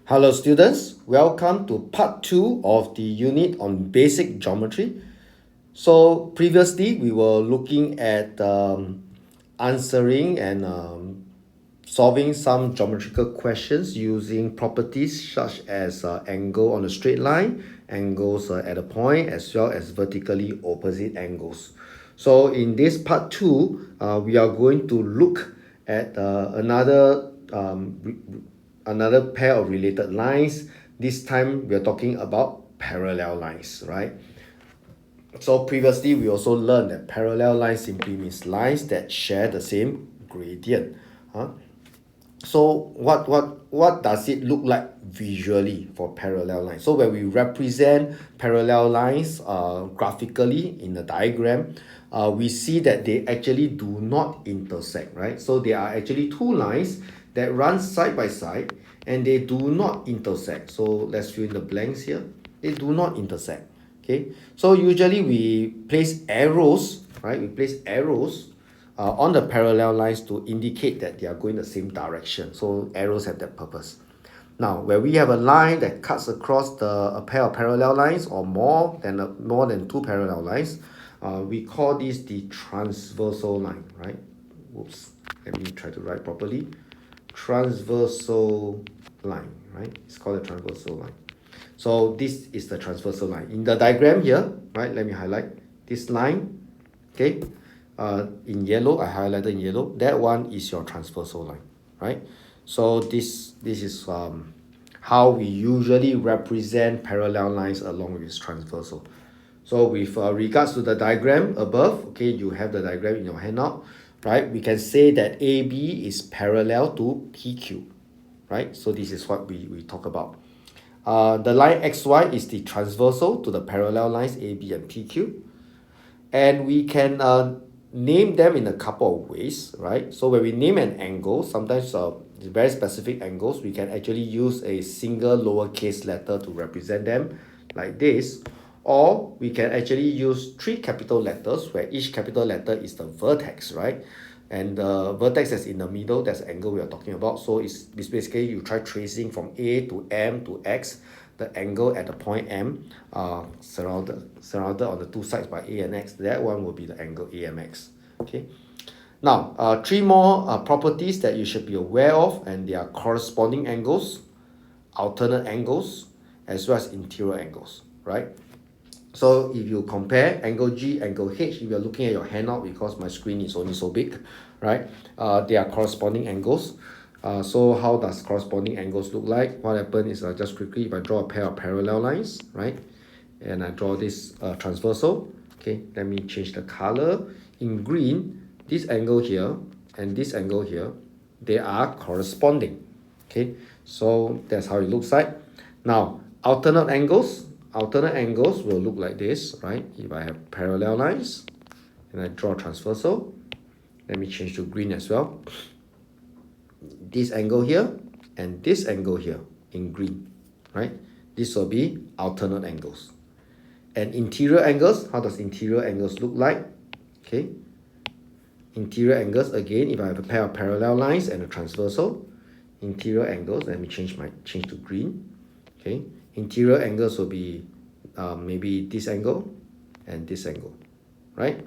Hello students, welcome to part 2 of the unit on basic geometry. So previously we were looking at answering and solving some geometrical questions using properties such as angle on a straight line, angles at a point, as well as vertically opposite angles. So in this part 2, we are going to look at another pair of related lines. This time we are talking about parallel lines, right? So previously we also learned that parallel lines simply means lines that share the same gradient. Huh? So what does it look like visually for parallel lines? So when we represent parallel lines graphically in the diagram, we see that they actually do not intersect, right? So there are actually two lines that run side by side and they do not intersect. So let's fill in the blanks here. They do not intersect. Okay, so usually we place arrows, right? We place arrows on the parallel lines to indicate that they are going the same direction. So arrows have that purpose. Now, where we have a line that cuts across a pair of parallel lines or more than two parallel lines, we call this the transversal line, right? Whoops, let me try to write properly. Transversal line, right? It's called a transversal line. So this is the transversal line. In the diagram here, right, let me highlight this line, okay? In yellow, I highlighted in yellow. That one is your transversal line, right? So this is how we usually represent parallel lines along with transversal. So with regards to the diagram above, okay, you have the diagram in your handout, right? We can say that AB is parallel to PQ, right? So this is what we talk about. The line XY is the transversal to the parallel lines AB and PQ. And we can name them in a couple of ways, right? So when we name an angle, sometimes very specific angles, we can actually use a single lowercase letter to represent them like this. Or we can actually use three capital letters where each capital letter is the vertex, right? And the vertex that's in the middle, that's the angle we are talking about. So it's basically you try tracing from A to M to X, the angle at the point M, surrounded on the two sides by A and X. That one will be the angle AMX. Okay. Now, three more properties that you should be aware of, and they are corresponding angles, alternate angles, as well as interior angles, right? So if you compare angle G, angle H, if you're looking at your handout because my screen is only so big, right? They are corresponding angles. So how does corresponding angles look like? What happens is just quickly, if I draw a pair of parallel lines, right? And I draw this transversal, okay? Let me change the color. In green, this angle here and this angle here, they are corresponding, okay? So that's how it looks like. Now, alternate angles will look like this, right? If I have parallel lines and I draw transversal, let me change to green as well. This angle here and this angle here in green, right? This will be alternate angles. And interior angles, how does interior angles look like? Okay. Interior angles, again, if I have a pair of parallel lines and a transversal, interior angles, let me change to green. Okay. Interior angles will be maybe this angle and this angle, right?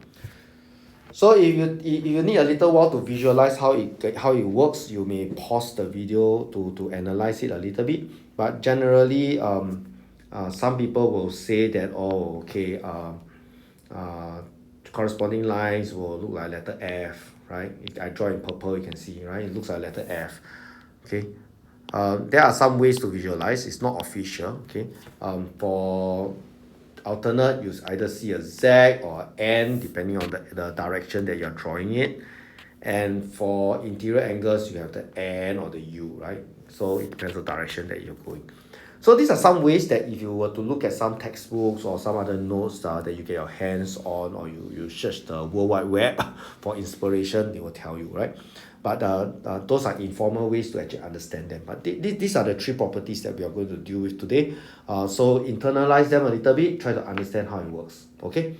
So if you need a little while to visualize how it works, you may pause the video to analyze it a little bit. But generally, some people will say that, oh, okay, corresponding lines will look like letter F, right? If I draw in purple, you can see, right? It looks like letter F, okay? There are some ways to visualize. It's not official, okay? For alternate, you either see a Z or N depending on the direction that you're drawing it. And for interior angles, you have the N or the U, right? So it depends on the direction that you're going. So these are some ways that if you were to look at some textbooks or some other notes that you get your hands on, or you search the World Wide Web for inspiration, they will tell you, right? But those are informal ways to actually understand them. But these are the three properties that we are going to deal with today. So internalize them a little bit, try to understand how it works, okay?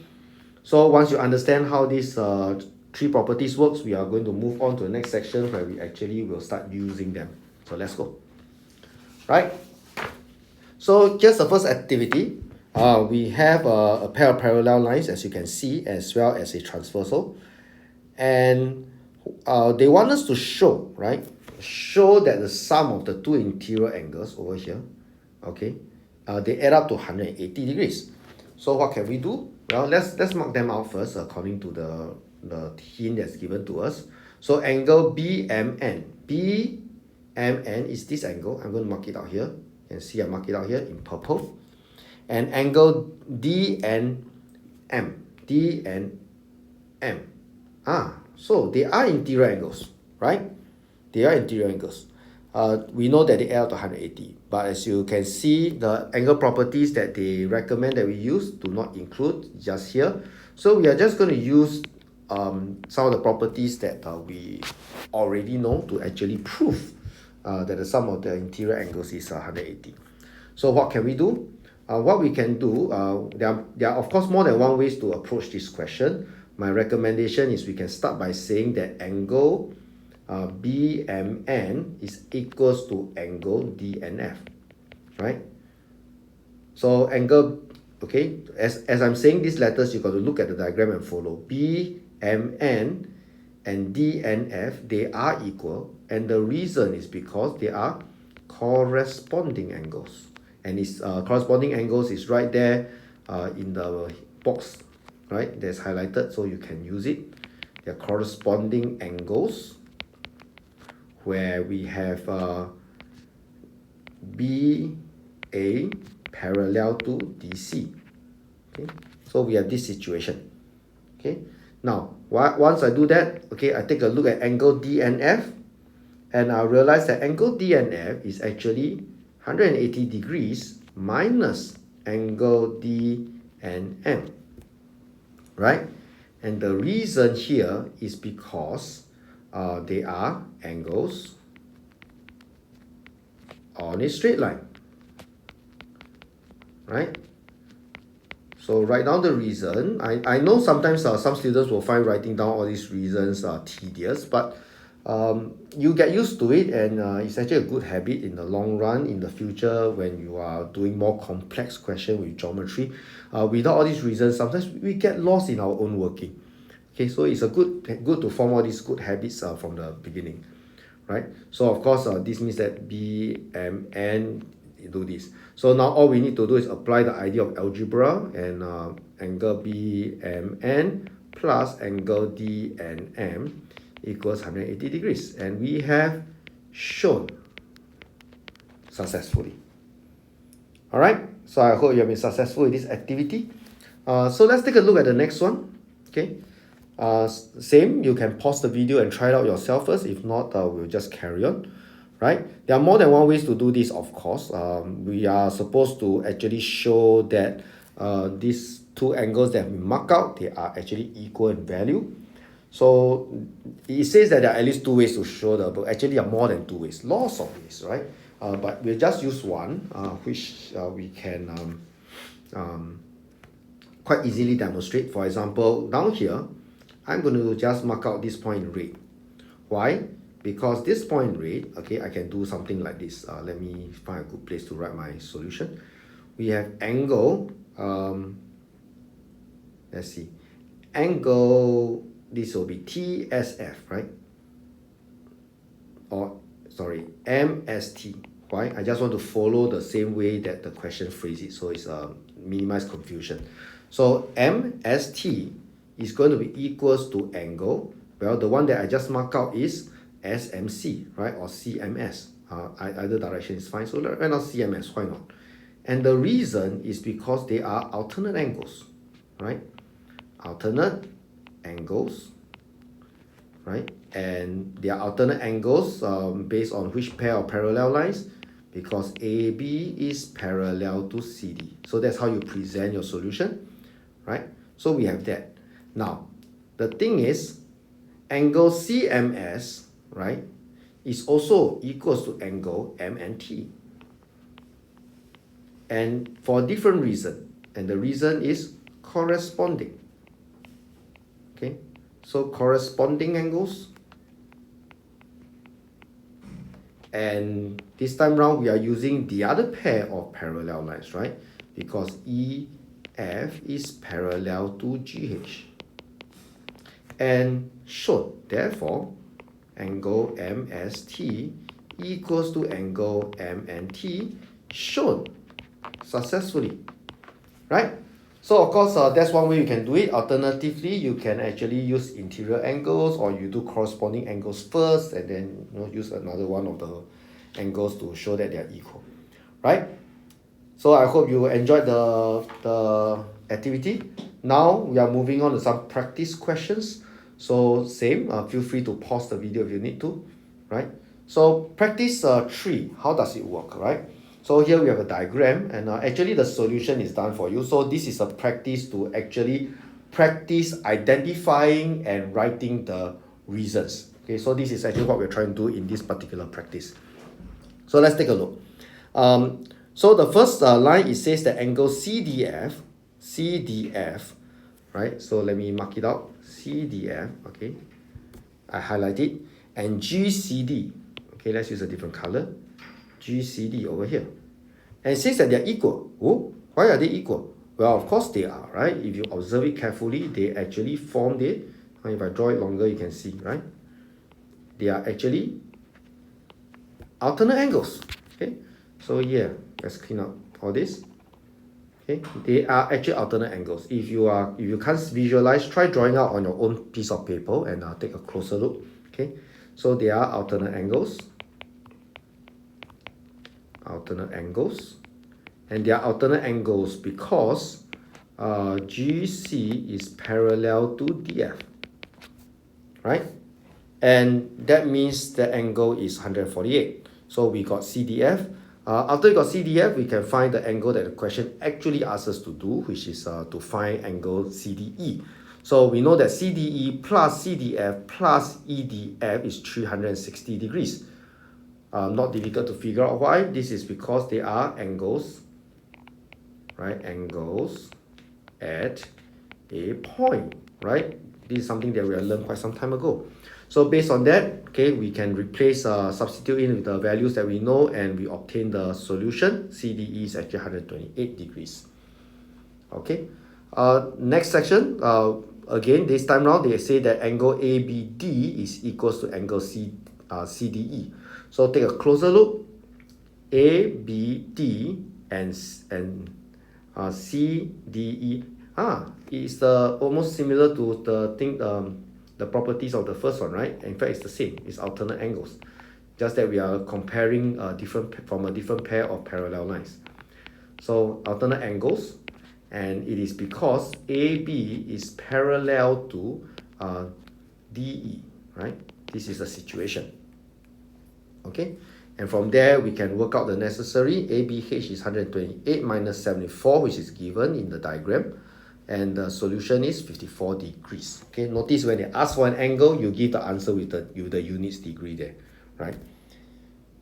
So once you understand how these three properties works, we are going to move on to the next section where we actually will start using them. So let's go. Right? So just the first activity, we have a pair of parallel lines, as you can see, as well as a transversal. And they want us to show, right? Show that the sum of the two interior angles over here, okay, they add up to 180 degrees. So what can we do? Well, let's mark them out first according to the hint that's given to us. So angle BMN. BMN is this angle. I'm going to mark it out here. You can see I mark it out here in purple. And angle DNM. DNM. So they are interior angles, right? They are interior angles. We know that they add up to 180, but as you can see, the angle properties that they recommend that we use do not include just here. So we are just going to use some of the properties that we already know to actually prove that the sum of the interior angles is 180. So what can we do? What we can do, there are of course more than one ways to approach this question. My recommendation is we can start by saying that angle BMN is equals to angle DNF, right? So angle, okay, as I'm saying these letters, you got to look at the diagram and follow. BMN and DNF, they are equal, and the reason is because they are corresponding angles. And its corresponding angles is right there in the box, right? That's highlighted, so you can use it. They're corresponding angles where we have BA parallel to DC. Okay, so we have this situation. Okay, now once I do that, okay, I take a look at angle DNF, and I realize that angle DNF is actually 180 degrees minus angle DNM, right? And the reason here is because they are angles on a straight line, right? So write down the reason. I know sometimes some students will find writing down all these reasons tedious, but you get used to it, and it's actually a good habit in the long run. In the future, when you are doing more complex question with geometry, without all these reasons, sometimes we get lost in our own working. Okay, so it's a good to form all these good habits from the beginning, right? So of course, this means that BMN do this. So now all we need to do is apply the idea of algebra, and angle BMN plus angle DNM equals 180 degrees, and we have shown successfully. All right, so I hope you have been successful with this activity. So let's take a look at the next one. Okay, same, you can pause the video and try it out yourself first. If not, we'll just carry on, right? There are more than one ways to do this, of course. We are supposed to actually show that these two angles that we mark out, they are actually equal in value. So it says that there are at least two ways to show but actually there are more than two ways, lots of ways, right? But we'll just use one, which we can quite easily demonstrate. For example, down here, I'm going to just mark out this point in red. Why? Because this point in red, okay, I can do something like this. Let me find a good place to write my solution. We have angle, let's see, angle, this will be TSF, right? Or, sorry, MST. Why? I just want to follow the same way that the question phrase it, so it's minimize confusion. So MST is going to be equals to angle. Well, the one that I just mark out is SMC, right? Or CMS. Either direction is fine. So right now CMS, why not? And the reason is because they are alternate angles, right? Alternate angles, right? And they are alternate angles based on which pair of parallel lines? Because AB is parallel to CD. So that's how you present your solution, right? So we have that. Now, the thing is, angle CMS, right, is also equals to angle MNT. And for a different reason. And the reason is corresponding. Okay, so corresponding angles And this time round, we are using the other pair of parallel lines, right? Because EF is parallel to GH. And shown, therefore, angle MST equals to angle MNT, shown successfully, right? So of course, that's one way you can do it. Alternatively, you can actually use interior angles, or you do corresponding angles first and then use another one of the angles to show that they are equal, right? So I hope you enjoyed the activity. Now we are moving on to some practice questions. So same, feel free to pause the video if you need to, right? So practice 3, how does it work, right? So here we have a diagram, and actually the solution is done for you. So this is a practice to actually practice identifying and writing the reasons. Okay, so this is actually what we're trying to do in this particular practice. So let's take a look. So the first line, it says the angle CDF, right? So let me mark it out, CDF, okay? I highlight it, and GCD, okay, let's use a different color, GCD over here. And it says that they're equal. Oh, why are they equal? Well, of course they are, right? If you observe it carefully, they actually formed it. If I draw it longer, you can see, right? They are actually alternate angles, okay? So here, let's clean up all this. Okay, they are actually alternate angles. If you can't visualize, try drawing out on your own piece of paper and take a closer look. Okay, so they are alternate angles. Alternate angles, and they are alternate angles because GC is parallel to DF, right? And that means the angle is 148. So we got CDF. After we got CDF, we can find the angle that the question actually asks us to do, which is to find angle CDE. So we know that CDE plus CDF plus EDF is 360 degrees. Not difficult to figure out why. This is because they are angles, right? Angles at a point, right? This is something that we have learned quite some time ago. So based on that, okay, we can replace, substitute in with the values that we know, and we obtain the solution. CDE is actually 128 degrees. Okay. Next section, again, this time round, they say that angle ABD is equals to angle CDE. So take a closer look. ABD and CDE. It's almost similar to the thing, the properties of the first one, right? In fact, it's the same. It's alternate angles, just that we are comparing from a different pair of parallel lines. So alternate angles, and it is because AB is parallel to DE, right? This is the situation. Okay, and from there we can work out the necessary. ABH is 128 minus 74, which is given in the diagram, and the solution is 54 degrees. Okay, notice when they ask for an angle, you give the answer with the units degree there, right?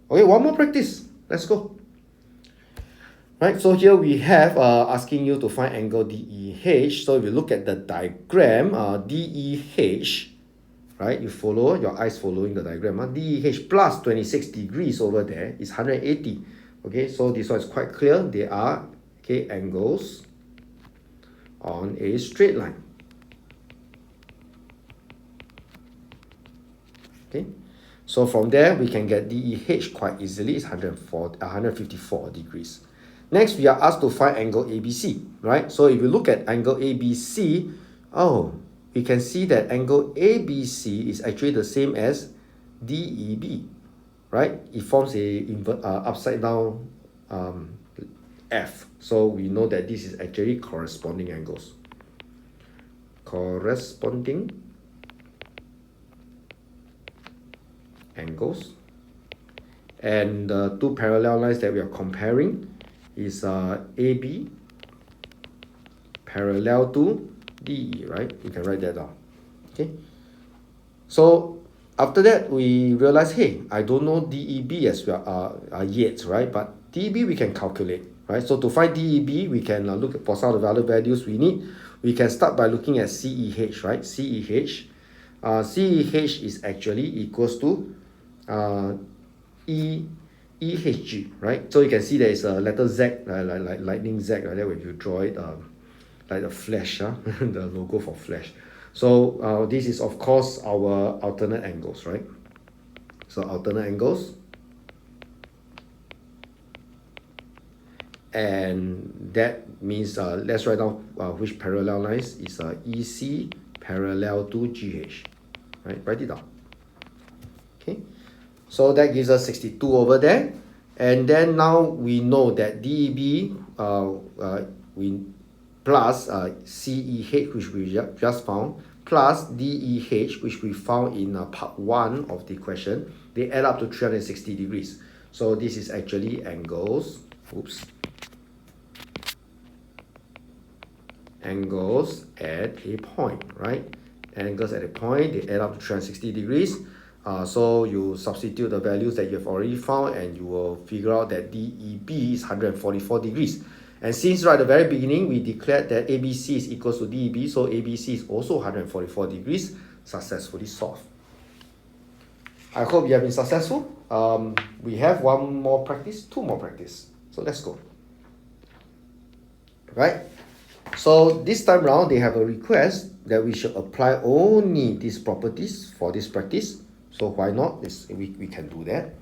Okay, one more practice. Let's go. Right, so here we have asking you to find angle DEH. So if you look at the diagram, DEH, right, you follow, your eyes following the diagram, DEH plus 26 degrees over there is 180. Okay, so this one is quite clear. They are, okay, angles on a straight line. Okay, so from there we can get DEH quite easily. It's 154 degrees. Next, we are asked to find angle ABC, right? So if you look at angle ABC, we can see that angle ABC is actually the same as DEB, right? It forms a upside down F. So we know that this is actually corresponding angles. Corresponding angles. And the two parallel lines that we are comparing is AB parallel to DE, right? You can write that down. Okay. So after that, we realize, hey, I don't know DEB as well yet, right? But DEB we can calculate, right? So to find DEB, we can look for some of the other values we need. We can start by looking at CEH, right? CEH. CEH is actually equals to EHG, right? So you can see there is a letter Z, like lightning Z, like that when you draw it, like the flash, the logo for flash. So this is of course our alternate angles, right? So alternate angles, and that means let's write down which parallel lines is EC parallel to GH, right? Write it down. Okay, so that gives us 62 over there, and then now we know that DEB we plus CEH, which we just found, plus DEH, which we found in part 1 of the question, they add up to 360 degrees. So this is actually angles, angles at a point, right? Angles at a point, they add up to 360 degrees. So you substitute the values that you have already found, and you will figure out that DEB is 144 degrees. And since right at the very beginning, we declared that ABC is equals to DEB, so ABC is also 144 degrees, successfully solved. I hope you have been successful. We have one more practice, two more practice. So let's go. Right? So this time round, they have a request that we should apply only these properties for this practice. So why not? We can do that,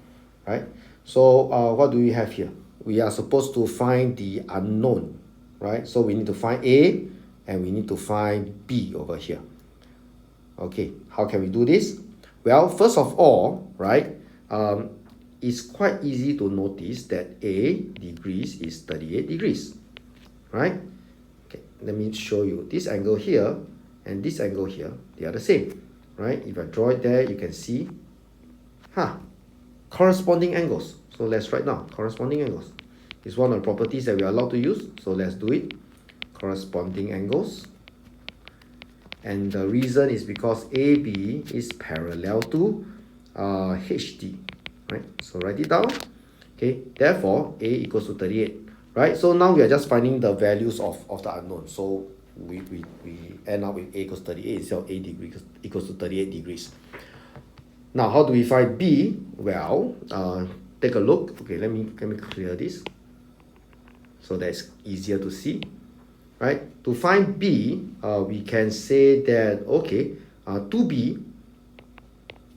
right? So what do we have here? We are supposed to find the unknown, right? So we need to find A and we need to find B over here. Okay, how can we do this? Well, first of all, right, it's quite easy to notice that A degrees is 38 degrees, right? Okay, let me show you this angle here and this angle here, they are the same, right? If I draw it there, you can see, corresponding angles. So let's write now, corresponding angles. It's one of the properties that we are allowed to use, so let's do it. Corresponding angles. And the reason is because AB is parallel to HD, right? So write it down. Okay, therefore A equals to 38, right? So now we are just finding the values of the unknown. So we end up with A equals 38 instead of A degree equals to 38 degrees. Now, how do we find B? Well, take a look. Okay, let me clear this so that's easier to see, right? To find B, we can say that, okay, 2B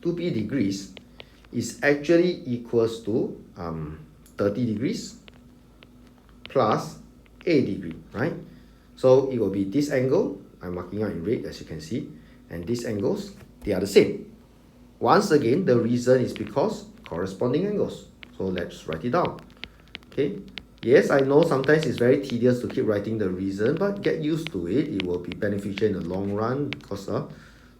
degrees is actually equals to 30 degrees plus A degree, right? So it will be this angle, I'm marking out in red as you can see, and these angles, they are the same. Once again, the reason is because corresponding angles. So let's write it down. Okay. Yes, I know sometimes it's very tedious to keep writing the reason, but get used to it. It will be beneficial in the long run because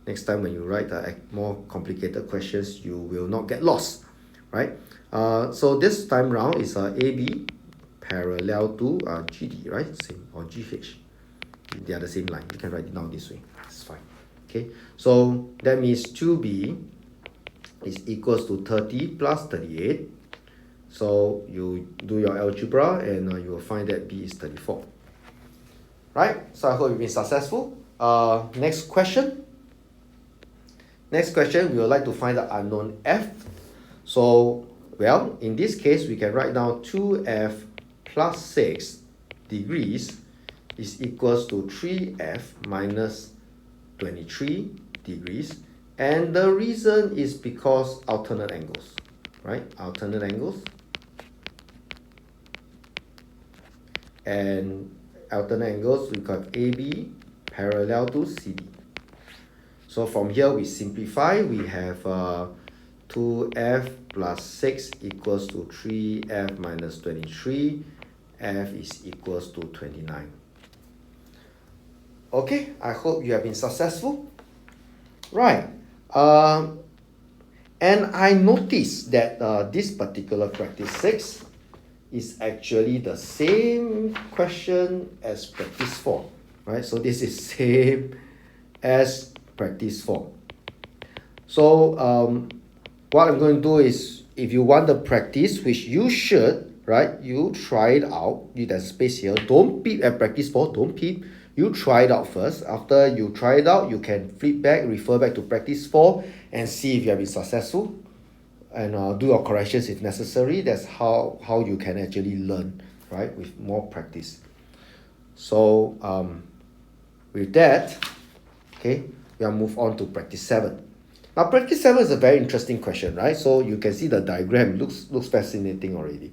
next time when you write more complicated questions, you will not get lost, right? So this time round is AB parallel to GD, right? Same, or GH. They are the same line. You can write it down this way. It's fine. Okay. So that means 2B is equals to 30 plus 38. So you do your algebra and you will find that B is 34. Right? So I hope you've been successful. Next question. Next question, we would like to find the unknown F. So, well, in this case, we can write down 2F plus 6 degrees is equals to 3F minus 23 degrees. And the reason is because alternate angles, right? Alternate angles. And alternate angles, we got AB parallel to CD. So from here, we simplify. We have 2F plus 6 equals to 3F minus 23. F is equals to 29. Okay, I hope you have been successful. Right. And I noticed that this particular practice 6 is actually the same question as practice 4, right? So this is same as practice 4. So what I'm going to do is, if you want the practice, which you should, right? You try it out. There's space here. Don't peep at practice 4. Don't peep. You try it out first. After you try it out, you can flip back, refer back to practice 4 and see if you have been successful. and do your corrections if necessary. That's how you can actually learn, right, with more practice. So with that, okay, we'll move on to practice 7. Now practice 7 is a very interesting question, right? So you can see the diagram looks fascinating already.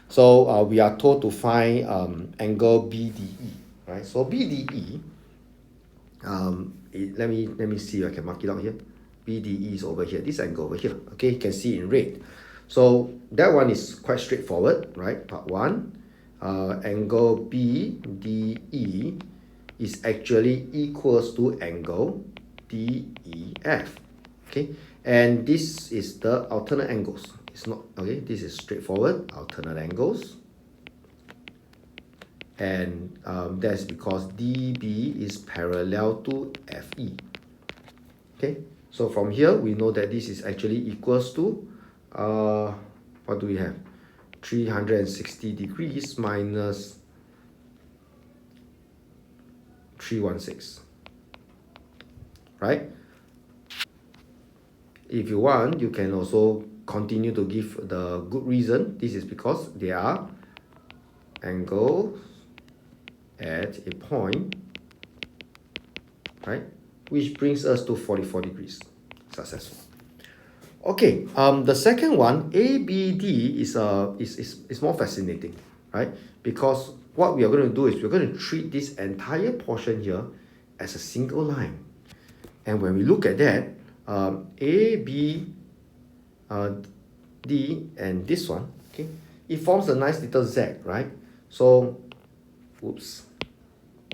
So we are told to find angle BDE, right? So BDE, let me see if I can mark it out here. BDE is over here, this angle over here, okay, you can see in red. So that one is quite straightforward, right? Part 1, angle BDE is actually equals to angle DEF, okay, and this is the alternate angles. It's not, okay, this is straightforward, alternate angles, and that's because DB is parallel to FE, okay. So from here we know that this is actually equals to what do we have, 360 degrees minus 316, right? If you want, you can also continue to give the good reason. This is because they are angles at a point, right, which brings us to 44 degrees. Successful. Okay, the second one, ABD, is more fascinating, right? Because what we are going to do is we're going to treat this entire portion here as a single line. And when we look at that, A, B, D, and this one, okay, it forms a nice little Z, right? So, oops.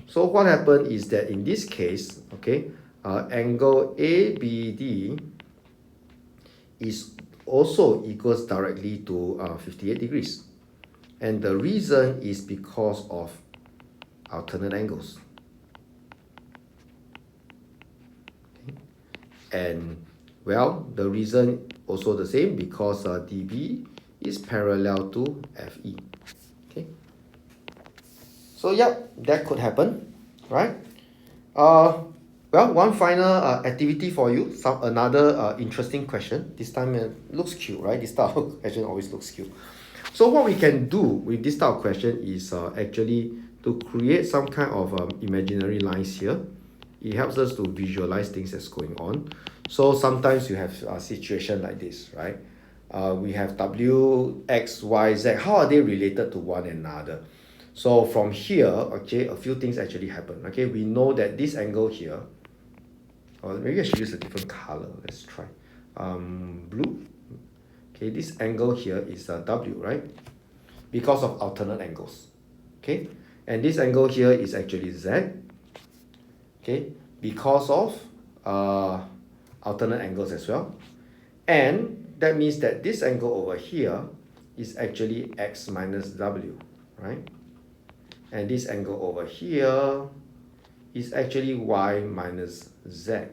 So what happened is that in this case, okay, angle ABD is also equals directly to 58 degrees. And the reason is because of alternate angles. Okay. And well, the reason also the same because DB is parallel to FE. Okay. So yeah, that could happen, right? Well, one final activity for you. Another interesting question. This time it looks cute, right? This type of question always looks cute. So what we can do with this type of question is actually to create some kind of imaginary lines here. It helps us to visualize things that's going on. So sometimes you have a situation like this, right? We have W, X, Y, Z. How are they related to one another? So from here, okay, a few things actually happen. Okay, we know that this angle here, or maybe I should use a different color. Let's try blue. Okay, this angle here is W, right? Because of alternate angles. Okay, and this angle here is actually Z. Okay, because of alternate angles as well. And that means that this angle over here is actually X minus W, right? And this angle over here is actually Y minus Z,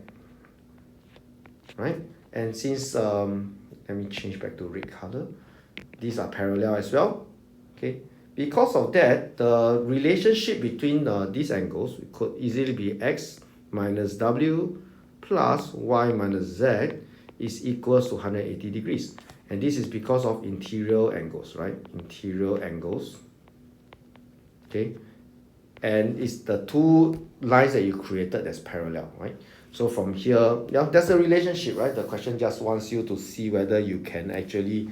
right? And since let me change back to red color, these are parallel as well, okay? Because of that, the relationship between these angles could easily be X minus W plus Y minus Z is equals to 180 degrees. And this is because of interior angles, right? Interior angles, okay? And it's the two lines that you created that's parallel, right? So from here, yeah, that's the relationship, right? The question just wants you to see whether you can actually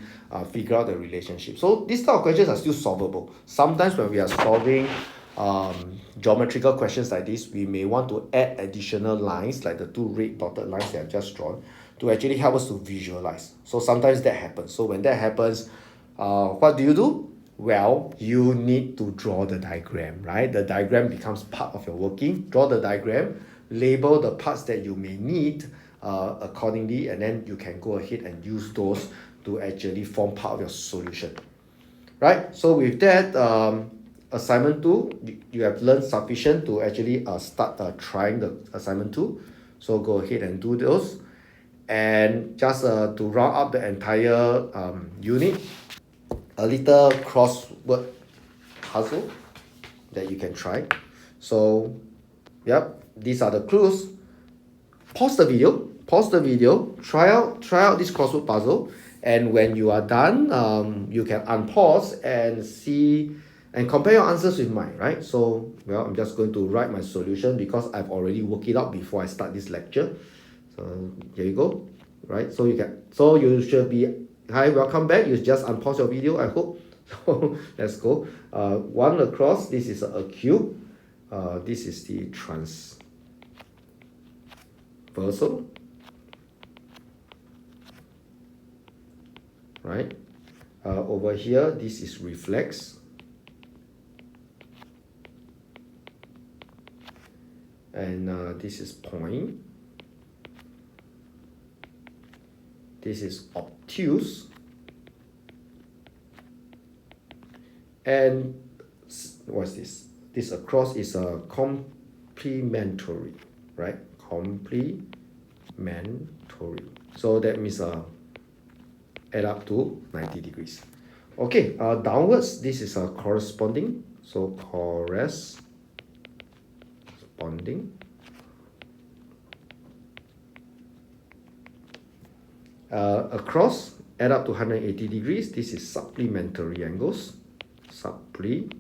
figure out the relationship. So these type of questions are still solvable. Sometimes when we are solving geometrical questions like this, we may want to add additional lines like the two red dotted lines that I've just drawn to actually help us to visualize. So sometimes that happens. So when that happens, what do? Well, you need to draw the diagram, right? The diagram becomes part of your working. Draw the diagram, label the parts that you may need accordingly, and then you can go ahead and use those to actually form part of your solution, right? So with that, assignment 2, you have learned sufficient to actually start trying the assignment 2. So go ahead and do those. And just to round up the entire unit, a little crossword puzzle that you can try. So, yep, these are the clues. Pause the video, try out this crossword puzzle, And when you are done, you can unpause and see and compare your answers with mine, right? So, well, I'm just going to write my solution because I've already worked it out before I start this lecture. So here you go, right? So you should be, hi, welcome back. You just unpause your video, I hope. So let's go. 1 across, this is a cube. This is the transversal, right? Over here, this is reflex. And this is point. This is obtuse. And what's this? This across is a complementary, right? Complementary. So that means add up to 90 degrees. Okay, downwards, this is a corresponding. So corresponding. Across, add up to 180 degrees. This is supplementary angles. Supplementary.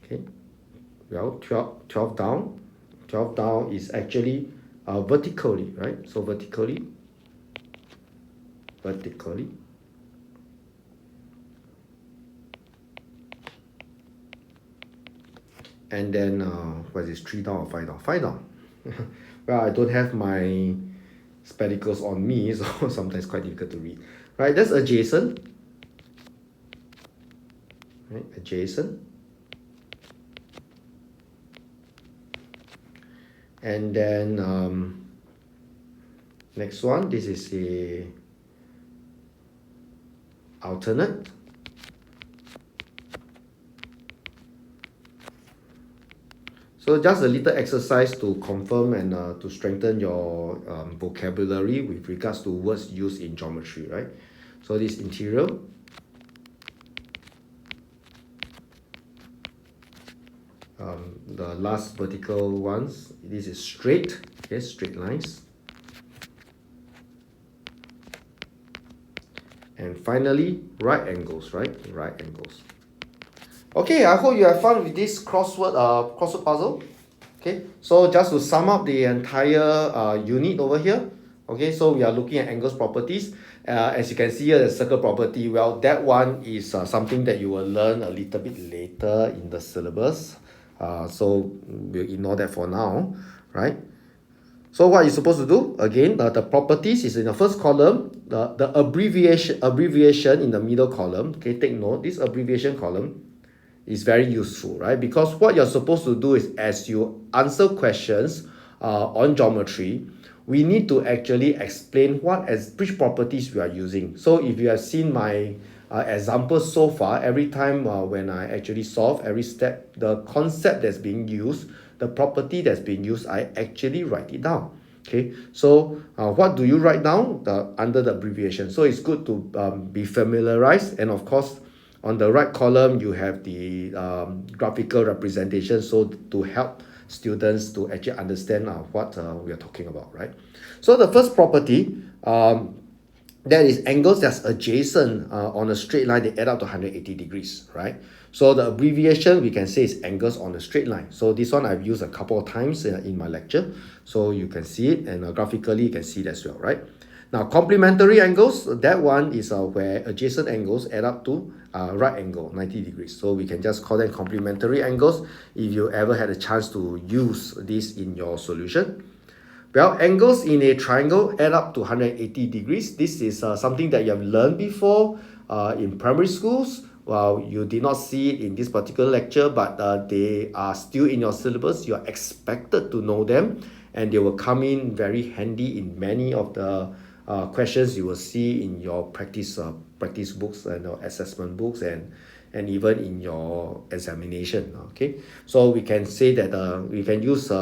Okay. Well, 12 down. 12 down is actually vertically, right? So vertically. And then, what is this, 3 down or 5 down? 5 down. Well, I don't have my spectacles on me, so sometimes quite difficult to read. Right, that's adjacent. Right, adjacent. And then, next one, this is the alternate. So just a little exercise to confirm and to strengthen your vocabulary with regards to words used in geometry, right? So this interior. The last vertical ones, this is straight, yes, straight lines. And finally, right angles, right? Right angles. Okay, I hope you have fun with this crossword puzzle. Okay, so just to sum up the entire unit over here. Okay, so we are looking at angles properties. As you can see here, the circle property, well, that one is something that you will learn a little bit later in the syllabus. So we'll ignore that for now, right? So what you're supposed to do, again, the properties is in the first column, the abbreviation in the middle column. Okay, take note, this abbreviation column is very useful, right? Because what you're supposed to do is, as you answer questions on geometry, we need to actually explain which properties we are using. So if you have seen my examples so far, every time when I actually solve every step, the concept that's being used, the property that's being used, I actually write it down. Okay, so what do you write down? Under the abbreviation. So it's good to be familiarized, and of course, on the right column, you have the graphical representation, so to help students to actually understand what we are talking about, right? So the first property, that is angles that's adjacent on a straight line, they add up to 180 degrees, right? So the abbreviation we can say is angles on a straight line. So this one I've used a couple of times in my lecture, so you can see it, and graphically you can see it as well, right? Now, complementary angles, that one is where adjacent angles add up to right angle, 90 degrees. So we can just call them complementary angles if you ever had a chance to use this in your solution. Well, angles in a triangle add up to 180 degrees. This is something that you have learned before in primary schools. Well, you did not see it in this particular lecture, but they are still in your syllabus. You are expected to know them, and they will come in very handy in many of the questions you will see in your practice books and your assessment books, and even in your examination. Okay, so we can say that we can use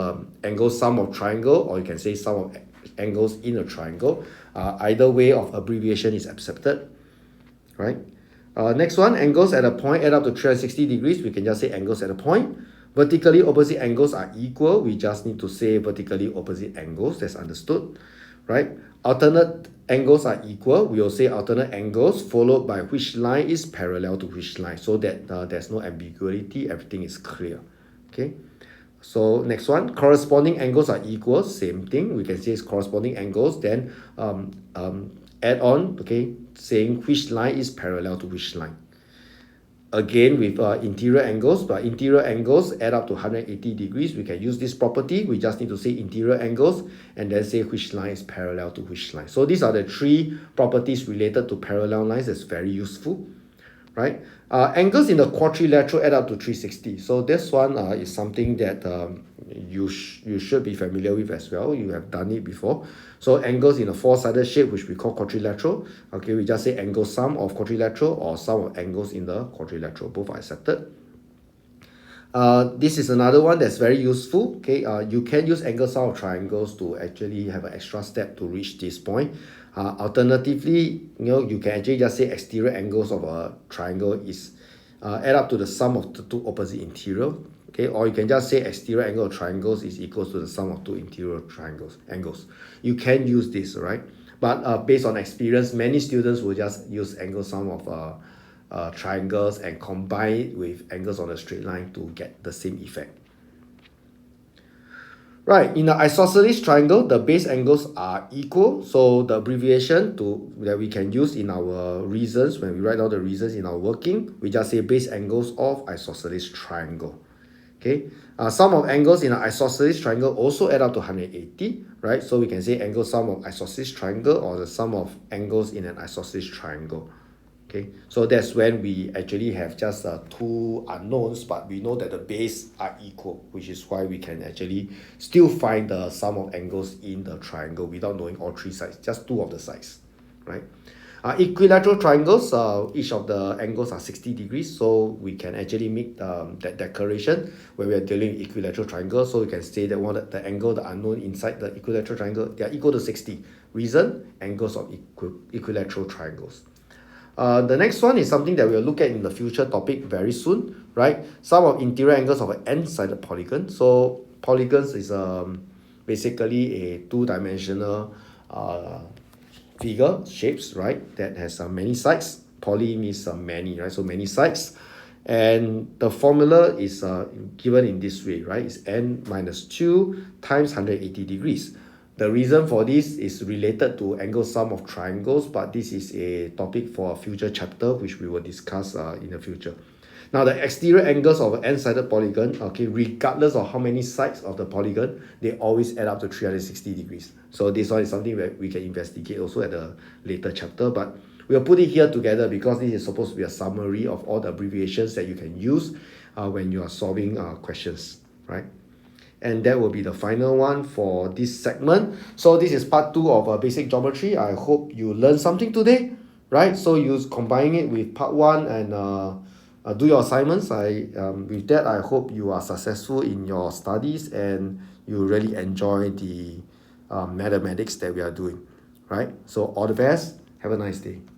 angle sum of triangle, or you can say sum of angles in a triangle. Either way of abbreviation is accepted, right? Next one, angles at a point add up to 360 degrees. We can just say angles at a point. Vertically opposite angles are equal. We just need to say vertically opposite angles. That's understood, right? Alternate angles are equal. We will say alternate angles followed by which line is parallel to which line, so that there's no ambiguity. Everything is clear. Okay. So next one, corresponding angles are equal. Same thing. We can say it's corresponding angles. Then add on, okay, saying which line is parallel to which line. Again with interior angles, but interior angles add up to 180 degrees. We can use this property. We just need to say interior angles and then say which line is parallel to which line. So these are the three properties related to parallel lines. That's very useful, right? Angles in the quadrilateral add up to 360. So this one is something that you should be familiar with as well. You have done it before. So angles in a four-sided shape, which we call quadrilateral. Okay, we just say angle sum of quadrilateral or sum of angles in the quadrilateral. Both are accepted. This is another one that's very useful. Okay, you can use angle sum of triangles to actually have an extra step to reach this point. Alternatively, you can actually just say exterior angles of a triangle is add up to the sum of the two opposite interior. Okay, or you can just say exterior angle of triangles is equals to the sum of two interior angles. You can use this, right? But based on experience, many students will just use angle sum of triangles and combine it with angles on a straight line to get the same effect. Right, in the isosceles triangle, the base angles are equal. So the abbreviation that we can use in our reasons, when we write down the reasons in our working, we just say base angles of isosceles triangle. Okay, sum of angles in an isosceles triangle also add up to 180, right? So we can say angle sum of isosceles triangle or the sum of angles in an isosceles triangle. Okay, so that's when we actually have just two unknowns, but we know that the base are equal, which is why we can actually still find the sum of angles in the triangle without knowing all three sides, just two of the sides, right? Equilateral triangles, each of the angles are 60 degrees, so we can actually make that declaration when we are dealing with equilateral triangles. So we can say that the angle, the unknown inside the equilateral triangle, they are equal to 60. Reason, angles of equilateral triangles. The next one is something that we'll look at in the future topic very soon, right? Sum of interior angles of an n-sided polygon. So polygons is basically a two-dimensional figure, shapes, right? That has many sides. Poly means many, right? So many sides. And the formula is given in this way, right? It's n minus 2 times 180 degrees. The reason for this is related to angle sum of triangles, but this is a topic for a future chapter, which we will discuss in the future. Now, the exterior angles of an n-sided polygon, okay, regardless of how many sides of the polygon, they always add up to 360 degrees. So this one is something that we can investigate also at a later chapter, but we'll put it here together because this is supposed to be a summary of all the abbreviations that you can use when you are solving questions, right? And that will be the final one for this segment. So this is part 2 of basic geometry. I hope you learned something today, right? So you combine it with part 1 and do your assignments. With that, I hope you are successful in your studies and you really enjoy the mathematics that we are doing, right? So all the best. Have a nice day.